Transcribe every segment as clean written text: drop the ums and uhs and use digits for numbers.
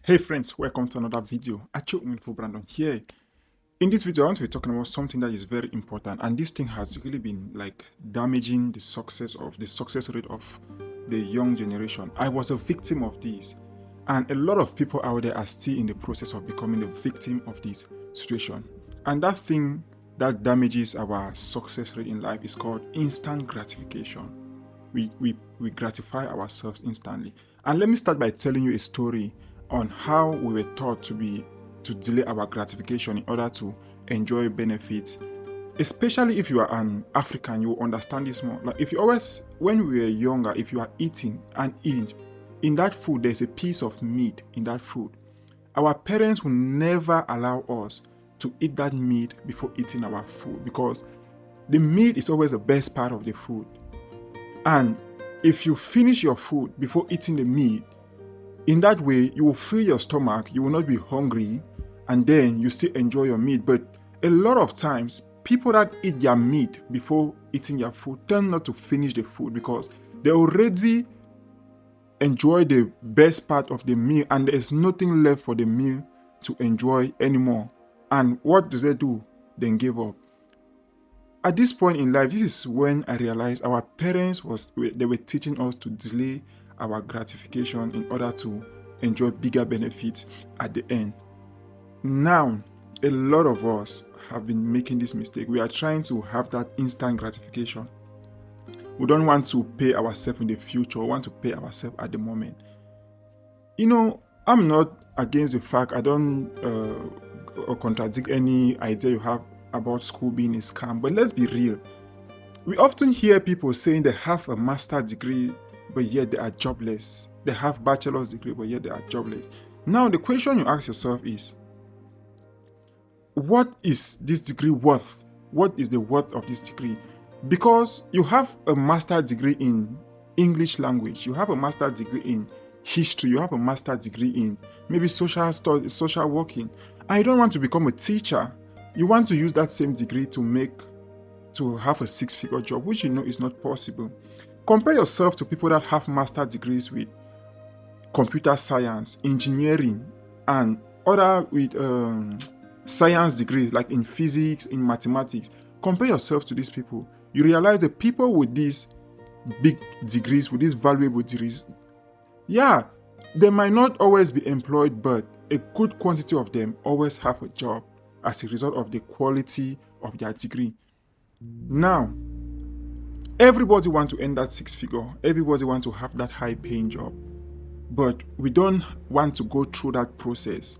Hey friends, welcome to another video. Acho Umilfo Brandon here. In this video, I want to be talking about something that is very important, and this thing has really been like damaging the success rate of the young generation. I was a victim of this, and a lot of people out there are still in the process of becoming a victim of this situation. And that thing that damages our success rate in life is called instant gratification. We gratify ourselves instantly. And let me start by telling you a story on how we were taught to delay our gratification in order to enjoy benefits. Especially if you are an African, you will understand this more. Like if you always, when we were younger, if you are eating and eating, in that food there's a piece of meat in that food. Our parents will never allow us to eat that meat before eating our food because the meat is always the best part of the food. And if you finish your food before eating the meat, in that way, you will fill your stomach, you will not be hungry, and then you still enjoy your meat. But a lot of times, people that eat their meat before eating their food tend not to finish the food because they already enjoy the best part of the meal and there's nothing left for the meal to enjoy anymore. And what do? They give up. At this point in life, this is when I realized our parents they were teaching us to delay our gratification in order to enjoy bigger benefits at the end. Now, a lot of us have been making this mistake. We are trying to have that instant gratification. We don't want to pay ourselves in the future. We want to pay ourselves at the moment. I'm not against the fact, I don't contradict any idea you have about school being a scam, but let's be real. We often hear people saying they have a master's degree but yet they are jobless. They have bachelor's degree, but yet they are jobless. Now, the question you ask yourself is, what is this degree worth? What is the worth of this degree? Because you have a master's degree in English language, you have a master's degree in history, you have a master's degree in maybe social studies, social working, and you don't want to become a teacher. You want to use that same degree to have a six-figure job, which you know is not possible. Compare yourself to people that have master's degrees with computer science, engineering, and other with science degrees like in physics, in mathematics. Compare yourself to these people. You realize the people with these big degrees, with these valuable degrees, yeah, they might not always be employed, but a good quantity of them always have a job as a result of the quality of their degree. Now, everybody wants to earn that six figure. Everybody wants to have that high paying job. But we don't want to go through that process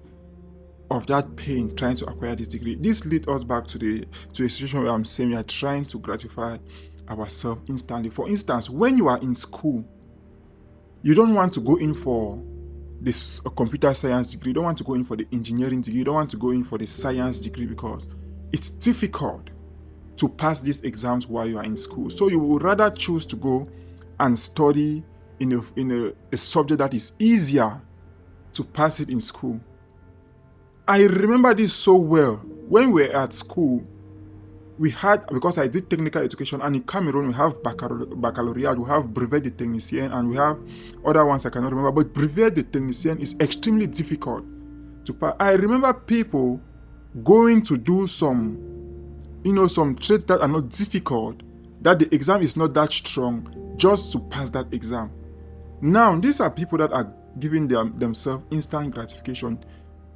of that pain trying to acquire this degree. This leads us back to a situation where I'm saying we are trying to gratify ourselves instantly. For instance, when you are in school, you don't want to go in for this computer science degree, you don't want to go in for the engineering degree, you don't want to go in for the science degree because it's difficult to pass these exams while you are in school. So you would rather choose to go and study in a subject that is easier to pass it in school. I remember this so well. When we were at school, we had, because I did technical education, and in Cameroon we have baccalaureate, we have brevet de technicien, and we have other ones I cannot remember, but brevet de technicien is extremely difficult to pass. I remember people going to do some traits that are not difficult, that the exam is not that strong, just to pass that exam. Now, these are people that are giving themselves instant gratification.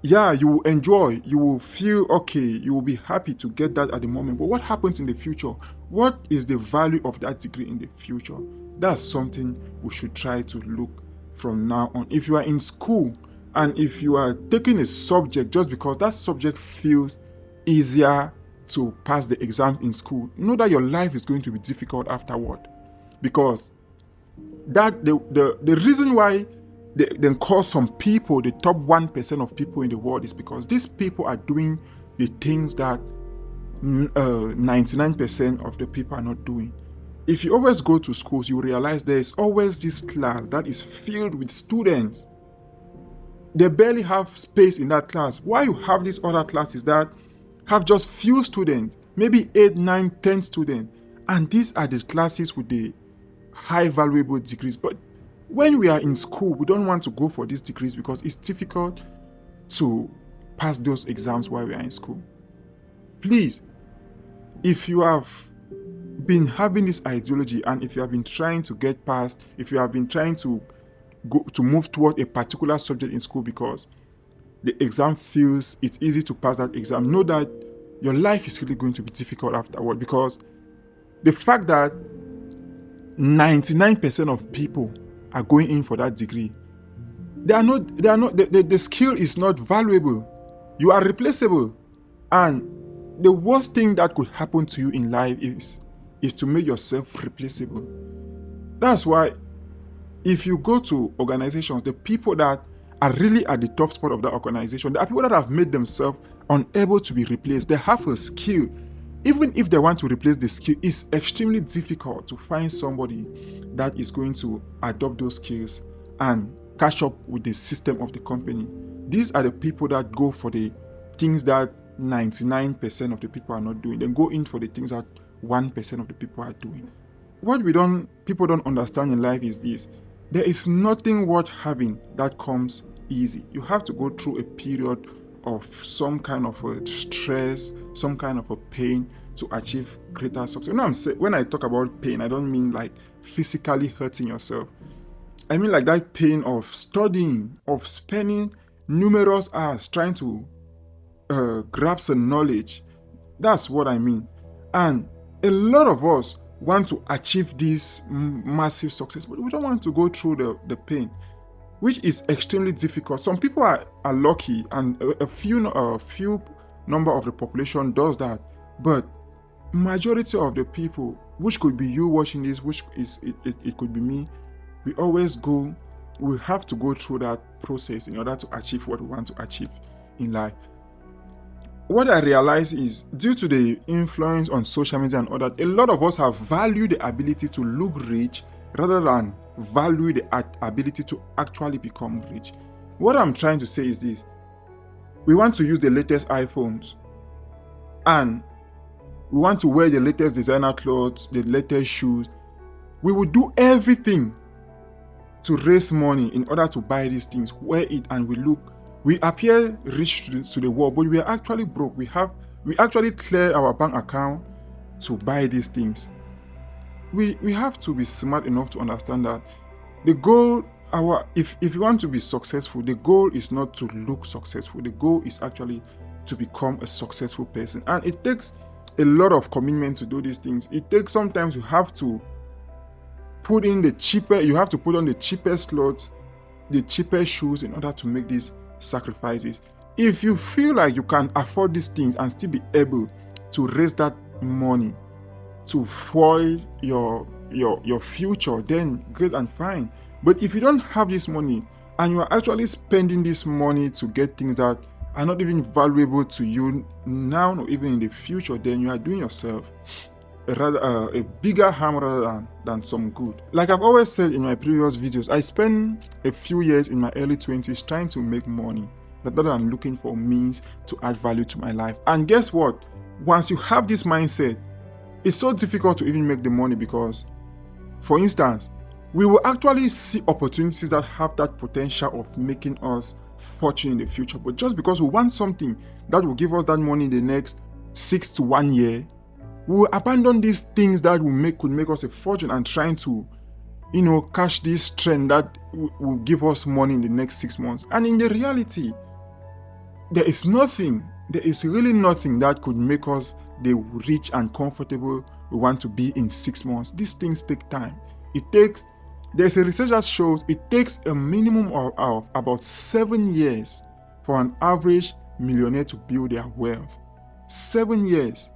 Yeah, you will enjoy, you will feel okay, you will be happy to get that at the moment. But what happens in the future? What is the value of that degree in the future? That's something we should try to look from now on. If you are in school and if you are taking a subject just because that subject feels easier to pass the exam in school, know that your life is going to be difficult afterward. Because that the reason why they then call some people the top 1% of people in the world is because these people are doing the things that 99% of the people are not doing. If you always go to schools, you realize there is always this class that is filled with students. They barely have space in that class. Why you have these other classes that have just few students, maybe 8, 9, 10 students, and these are the classes with the high valuable degrees. But When we are in school, we don't want to go for these degrees because it's difficult to pass those exams while we are in school. Please, if you have been having this ideology and if you have been trying to get past, if you have been trying to move toward a particular subject in school because the exam feels it's easy to pass that exam, know that your life is really going to be difficult afterward, because the fact that 99% of people are going in for that degree, the skill is not valuable. You are replaceable. And the worst thing that could happen to you in life is to make yourself replaceable. That's why if you go to organizations, the people that are really at the top spot of that organization, there are people that have made themselves unable to be replaced. They have a skill. Even if they want to replace the skill, it's extremely difficult to find somebody that is going to adopt those skills and catch up with the system of the company. These are the people that go for the things that 99% of the people are not doing. Then go in for the things that 1% of the people are doing. What people don't understand in life is this: there is nothing worth having that comes easy. You have to go through a period of some kind of a stress, some kind of a pain to achieve greater success. When I talk about pain, I don't mean like physically hurting yourself. I mean like that pain of studying, of spending numerous hours trying to grab some knowledge. That's what I mean. And a lot of us want to achieve this massive success, but we don't want to go through the pain, which is extremely difficult. Some people are lucky, and a few number of the population does that, but majority of the people, which could be you watching this, which is it could be me, we have to go through that process in order to achieve what we want to achieve in life. What I realize is, due to the influence on social media and all that, a lot of us have valued the ability to look rich rather than value the ability to actually become rich. What I'm trying to say is this: we want to use the latest iPhones, and we want to wear the latest designer clothes, the latest shoes. We will do everything to raise money in order to buy these things, wear it, and we appear rich to the world, but we are actually broke. We actually clear our bank account to buy these things. We have to be smart enough to understand that the goal, if you want to be successful, the goal is not to look successful. The goal is actually to become a successful person. And it takes a lot of commitment to do these things. Sometimes you have to put on the cheapest clothes, the cheapest shoes in order to make these sacrifices. If you feel like you can afford these things and still be able to raise that money to foil your future, then good and fine. But if you don't have this money and you are actually spending this money to get things that are not even valuable to you now or even in the future, then you are doing yourself a bigger harm rather than some good. Like I've always said in my previous videos, I spent a few years in my early 20s trying to make money rather than looking for means to add value to my life. And guess what? Once you have this mindset, it's so difficult to even make the money, because, for instance, we will actually see opportunities that have that potential of making us fortune in the future. But just because we want something that will give us that money in the next 6 to 1 year, we will abandon these things that could make us a fortune and trying to, catch this trend that will give us money in the next 6 months. And in the reality, there is really nothing that could make us the rich and comfortable we want to be in 6 months. These things take time. There's a research that shows it takes a minimum of about 7 years for an average millionaire to build their wealth. 7 years.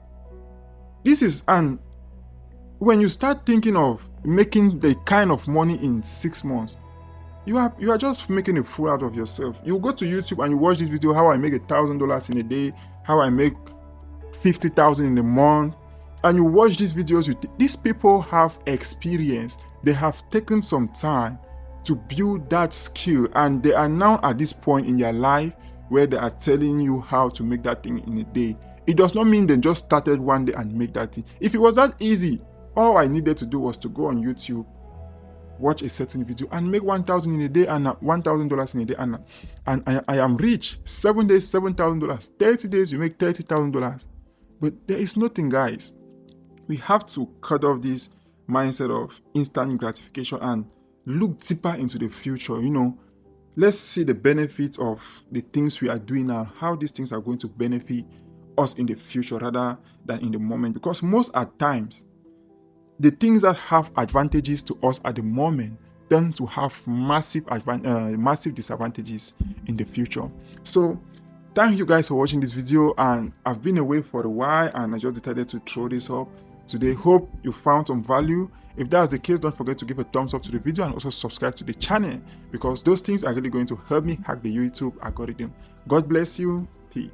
When you start thinking of making the kind of money in 6 months, you are just making a fool out of yourself. You go to YouTube and you watch this video, how I make $1,000 in a day, how I make 50,000 in a month, and you watch these videos. These people have experience. They have taken some time to build that skill, and they are now at this point in their life where they are telling you how to make that thing in a day. It does not mean they just started one day and make that thing. If it was that easy, all I needed to do was to go on YouTube, watch a certain video and make 1,000 in a day and $1,000 in a day, and I am rich. 7 days, $7,000. 30 days, you make $30,000. But there is nothing, guys. We have to cut off this mindset of instant gratification and look deeper into the future. Let's see the benefit of the things we are doing now, how these things are going to benefit us in the future rather than in the moment. Because most at times, the things that have advantages to us at the moment tend to have massive disadvantages in the future. So thank you guys for watching this video, and I've been away for a while and I just decided to throw this up today. Hope you found some value. If that's the case, don't forget to give a thumbs up to the video and also subscribe to the channel, because those things are really going to help me hack the YouTube algorithm. God bless you. Peace.